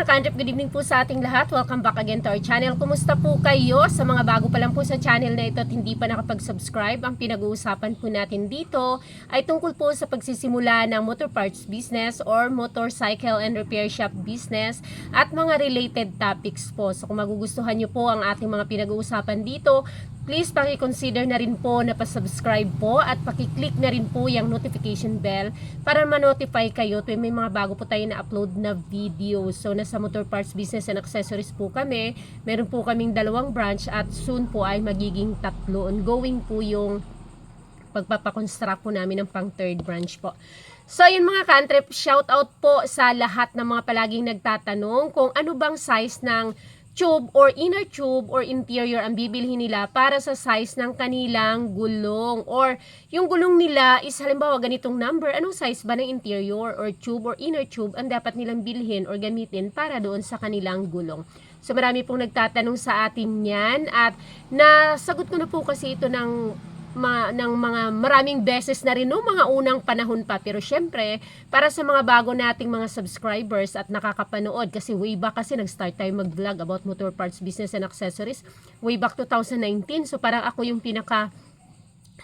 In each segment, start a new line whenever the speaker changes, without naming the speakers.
mga ka-Andrep, good evening po sa ating lahat. Welcome back again to our channel. Kumusta po kayo? Sa mga bago pa lang po sa channel na ito at hindi pa nakapag-subscribe, ang pinag-uusapan po natin dito ay tungkol po sa pagsisimula ng motor parts business or motorcycle and repair shop business at mga related topics po. So kung magugustuhan nyo po ang ating mga pinag-uusapan dito, please paki-consider na rin po na pa-subscribe po at paki-click na rin po yung notification bell para ma-notify kayo tuwing may mga bago po tayo na upload na video. So nasa motor parts business and accessories po kami. Meron po kaming 2 branch at soon po ay magiging 3. Ongoing po yung pagpapakonstruct po namin ng pang 3rd branch po. So yun mga ka-Andrep, shout out po sa lahat ng mga palaging nagtatanong kung ano bang size ng tube or inner tube or interior ang bibilhin nila para sa size ng kanilang gulong, or yung gulong nila is halimbawa ganitong number, anong size ba ng interior or tube or inner tube ang dapat nilang bilhin or gamitin para doon sa kanilang gulong. So marami pong nagtatanong sa atin yan at nasagot ko na po kasi ito ng mga maraming beses na rin no, mga unang panahon pa. Pero syempre, para sa mga bago nating mga subscribers at nakakapanood, kasi way back kasi nag-start tayo mag-vlog about motor parts business and accessories way back 2019. So parang ako yung pinaka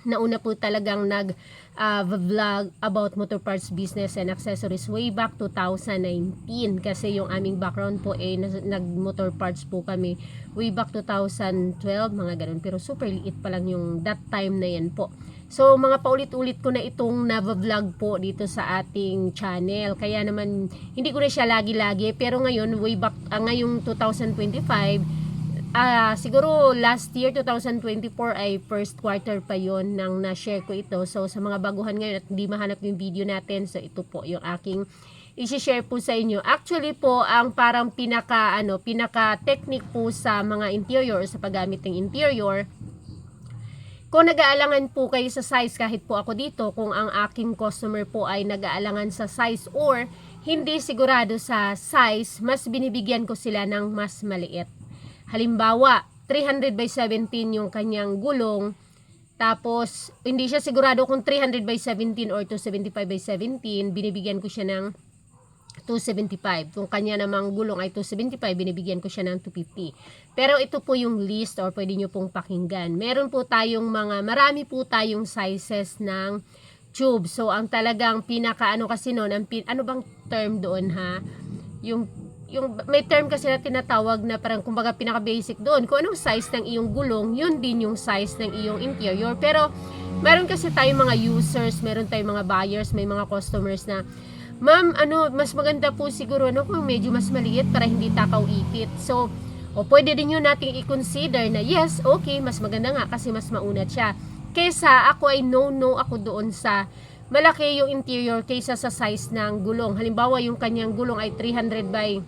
nauna po talagang nag-vlog about motor parts business and accessories way back 2019, kasi yung aming background po ay nag-motor parts po kami way back 2012, mga ganun, pero super liit pa lang yung that time na yan po. So mga paulit-ulit ko na itong na-vlog po dito sa ating channel, kaya naman hindi ko na siya lagi-lagi, pero ngayon way back ngayong 2025, siguro last year 2024 ay first quarter pa yon nang na-share ko ito. So sa mga baguhan ngayon at hindi mahanap yung video natin, so ito po yung aking i-share po sa inyo. Actually po, ang parang pinaka technique po sa mga interior, sa paggamit ng interior, kung nag-aalangan po kayo sa size, kahit po ako dito, kung ang aking customer po ay nag-aalangan sa size or hindi sigurado sa size, mas binibigyan ko sila ng mas maliit. Halimbawa, 300 by 17 yung kanyang gulong, tapos hindi siya sigurado kung 300 by 17 or 275 by 17, binibigyan ko siya ng 275. Kung kanya namang gulong ay 275, binibigyan ko siya ng 250. Pero ito po yung list, or pwede nyo pong pakinggan. Meron po tayong marami po tayong sizes ng tube. So ang talagang pinaka kasi noon, ano bang term doon ha? Yung may term kasi na tinatawag na parang kumbaga pinaka basic doon. Kung anong size ng iyong gulong, yun din yung size ng iyong interior. Pero meron kasi tayong mga users, meron tayong mga buyers, may mga customers na, ma'am, mas maganda po siguro kung medyo mas maliit para hindi takaw ipit. So, pwede din yun nating i-consider na yes, okay, mas maganda nga kasi mas maunat siya. Kesa ako ay no ako doon sa malaki yung interior kaysa sa size ng gulong. Halimbawa, yung kanyang gulong ay 300 by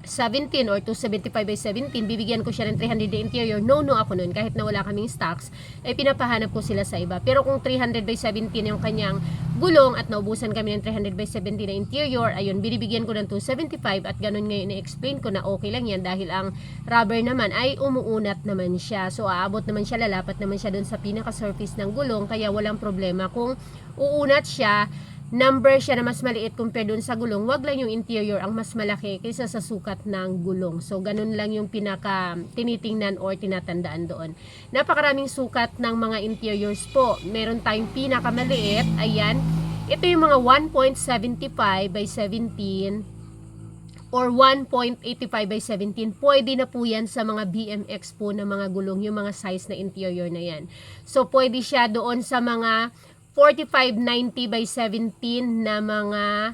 17 or 275 by 17, bibigyan ko siya ng 300 na interior. No ako nun, kahit na wala kaming stocks, ay pinapahanap ko sila sa iba. Pero kung 300 by 17 yung kanyang gulong at naubusan kami ng 300 by 17 na interior, ayun, binibigyan ko ng 275 at ganun ngayon i-explain ko na okay lang yan dahil ang rubber naman ay umuunat naman siya. So aabot naman siya, lalapat naman siya dun sa pinaka-surface ng gulong, kaya walang problema kung uunat siya, number siya na mas maliit compare dun sa gulong, wag lang yung interior ang mas malaki kaysa sa sukat ng gulong. So ganun lang yung pinaka tinitingnan or tinatandaan doon. Napakaraming sukat ng mga interiors po. Meron tayong pinakamaliit, ayan, ito yung mga 1.75 by 17 or 1.85 by 17. Pwede na po yan sa mga BMX po na mga gulong, yung mga size na interior na yan. So pwede siya doon sa mga 4590 by 17 na mga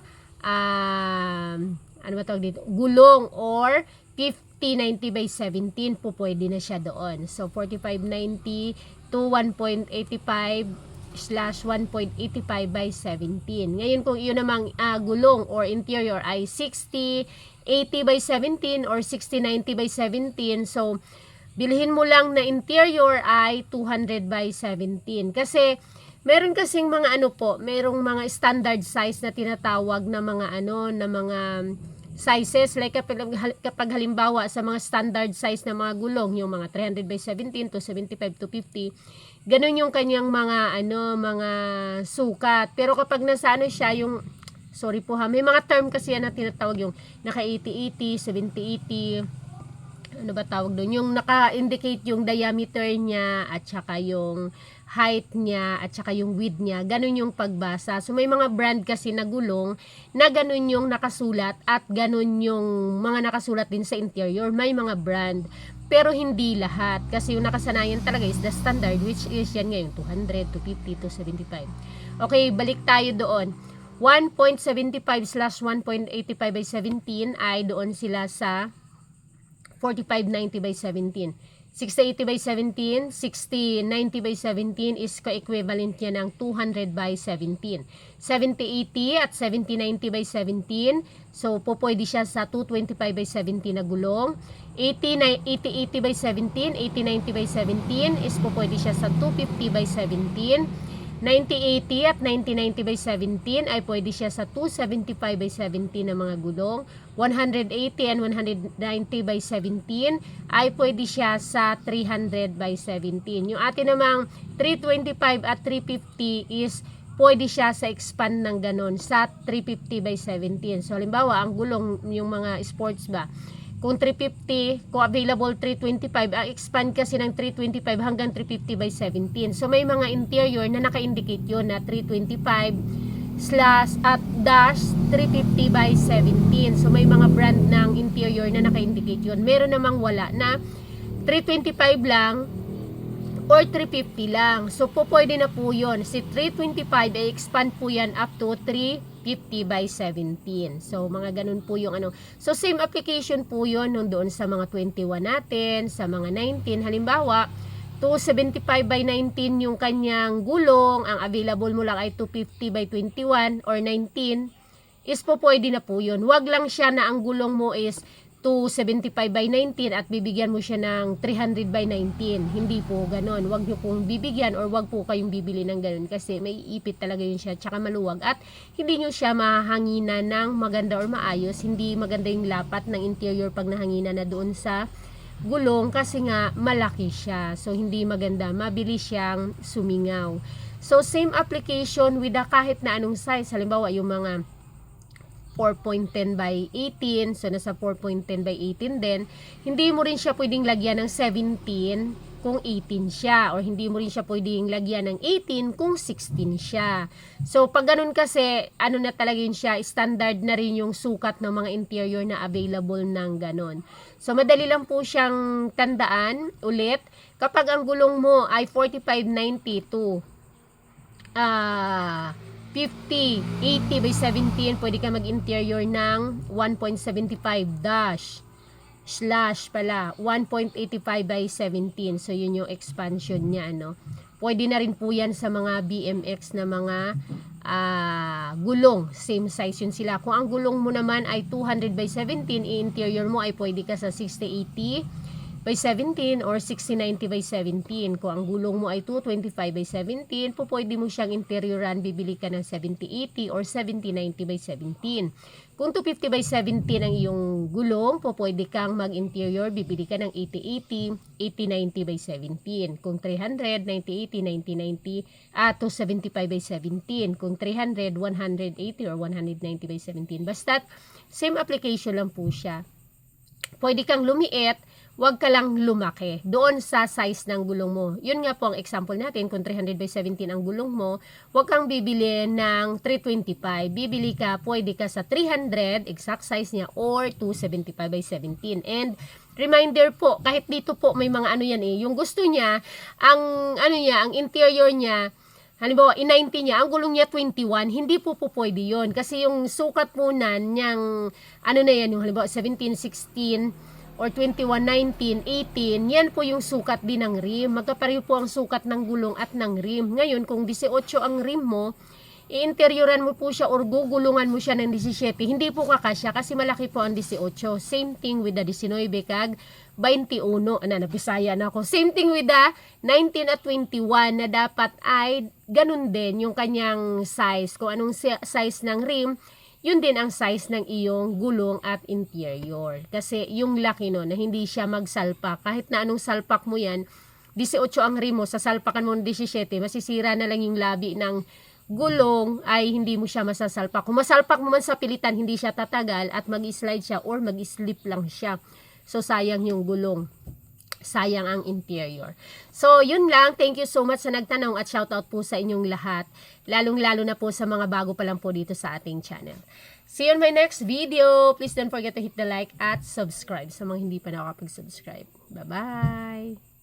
ano ba tawag dito, gulong, or 5090 by 17 po pwede na siya doon. So 4590 to 1.85/1.85 by 17. Ngayon kung iyon namang gulong or interior ay 6080 by 17 or 6090 by 17, so bilhin mo lang na interior ay 200 by 17. Kasi meron kasing mga merong mga standard size na tinatawag na mga mga sizes, like kapag halimbawa sa mga standard size na mga gulong, yung mga 300 by 17 to 75 to 50, ganun yung kanyang mga mga sukat. Pero kapag nasa siya yung Sorry po ha. May mga term kasi yan na tinatawag yung naka 80-80, 70-80. Ano ba tawag doon? Yung naka-indicate yung diameter niya at saka yung height niya at saka yung width niya. Ganun yung pagbasa. So may mga brand kasi na gulong na ganun yung nakasulat at ganun yung mga nakasulat din sa interior. May mga brand. Pero hindi lahat. Kasi yung nakasanayan talaga is the standard, which is yan ngayon 200, 250, 275. Okay, balik tayo doon. 1.75/1.85 by 17 ay doon sila sa 4590 by 17. 6080 by 17, 6090 by 17 is co-equivalent niya ng 200 by 17. 7080 at 7090 by 17, so po pwede siya sa 225 by 17 na gulong. 8080 by 17, 8090 by 17 is po pwede siya sa 250 by 17. 9080 at 9090 by 17 ay pwede siya sa 275 by 17 na mga gulong. 180 and 190 by 17 ay pwede siya sa 300 by 17. Yung atin namang 325 at 350 is pwede siya sa expand ng ganon sa 350 by 17. So halimbawa ang gulong yung mga sports ba, kung 350, kung available 325, ang expand kasi ng 325 hanggang 350 by 17. So may mga interior na naka-indicate yun na 325 slash at dash 350 by 17. So may mga brand ng interior na naka-indicate yun. Meron namang wala na 325 lang or 350 lang. So po pwede na po yun. Si 325 ay expand po yan up to 350 by 17. So mga ganun po yung ano. So same application po yun nung doon sa mga 21 natin, sa mga 19. Halimbawa, 275 by 19 yung kanyang gulong, ang available mo lang ay 250 by 21 or 19, is po pwede na po yun. Wag lang siya na ang gulong mo is 275 by 19 at bibigyan mo siya ng 300 by 19. Hindi po ganon. Wag nyo pong bibigyan or wag po kayong bibili ng ganon kasi may ipit talaga yun siya tsaka maluwag at hindi nyo siya mahanginan ng maganda or maayos. Hindi maganda yung lapat ng interior pag nahanginan na doon sa gulong kasi nga malaki siya. So hindi maganda. Mabilis siyang sumingaw. So same application with kahit na anong size. Halimbawa yung mga 4.10 by 18, so nasa 4.10 by 18 din, hindi mo rin siya pwedeng lagyan ng 17 kung 18 siya, or hindi mo rin siya pwedeng lagyan ng 18 kung 16 siya. So pag ganun kasi, ano na talaga yun siya, standard na rin yung sukat ng mga interior na available ng ganun. So madali lang po siyang tandaan ulit, kapag ang gulong mo ay 4592, 50, 80 by 17, pwede ka mag-interior ng 1.75 dash slash pala 1.85 by 17. So yun yung expansion niya, ano. Pwede na rin po yan sa mga BMX na mga gulong, same size yun sila. Kung ang gulong mo naman ay 200 by 17, i-interior mo ay pwede ka sa 6080 by 17 or 6090 by 17. Kung ang gulong mo ay 225 by 17, po pwede mo siyang interioran, bibili ka ng 7080 or 7090 by 17. Kung 250 by 17 ang iyong gulong, po pwede kang mag-interior, bibili ka ng 8080, 8090 by 17. Kung 300, 9080, 9090, 275 by 17. Kung 300, 180 or 190 by 17. Basta, same application lang po siya. Pwede kang lumiit, wag ka lang lumaki doon sa size ng gulong mo. Yun nga po ang example natin, kung 300 by 17 ang gulong mo, wag kang bibili ng 325. Bibili ka, pwede ka sa 300, exact size niya, or 275 by 17. And reminder po, kahit dito po may mga ano yan yung gusto niya, ang interior niya, halimbawa, in-90 niya, ang gulong niya 21, hindi po pwede yun. Kasi yung sukat po niyang, yung halimbawa 17, 16, or 21, 19, 18, yan po yung sukat din ng rim. Magkapareho po ang sukat ng gulong at ng rim. Ngayon, kung 18 ang rim mo, i-interioran mo po siya or gugulungan mo siya ng 17, hindi po kakasya kasi malaki po ang 18. Same thing with the 19 kag 21. Nabisaya na ako. Same thing with the 19 at 21 na dapat ay ganun din yung kanyang size. Kung anong size ng rim, yun din ang size ng iyong gulong at interior. Kasi yung laki no, na hindi siya magsalpak. Kahit na anong salpak mo yan, 18 ang rim mo, sa salpakan mo ng 17, masisira na lang yung labi ng gulong ay hindi mo siya masasalpak. Kung masalpak mo man sa pilitan, hindi siya tatagal at mag-slide siya or mag-slip lang siya. So, sayang yung gulong. Sayang ang interior. So, yun lang. Thank you so much sa nagtanong at shoutout po sa inyong lahat. Lalong-lalo na po sa mga bago pa lang po dito sa ating channel. See you on my next video. Please don't forget to hit the like at subscribe sa mga hindi pa nakakapag-subscribe. Bye-bye!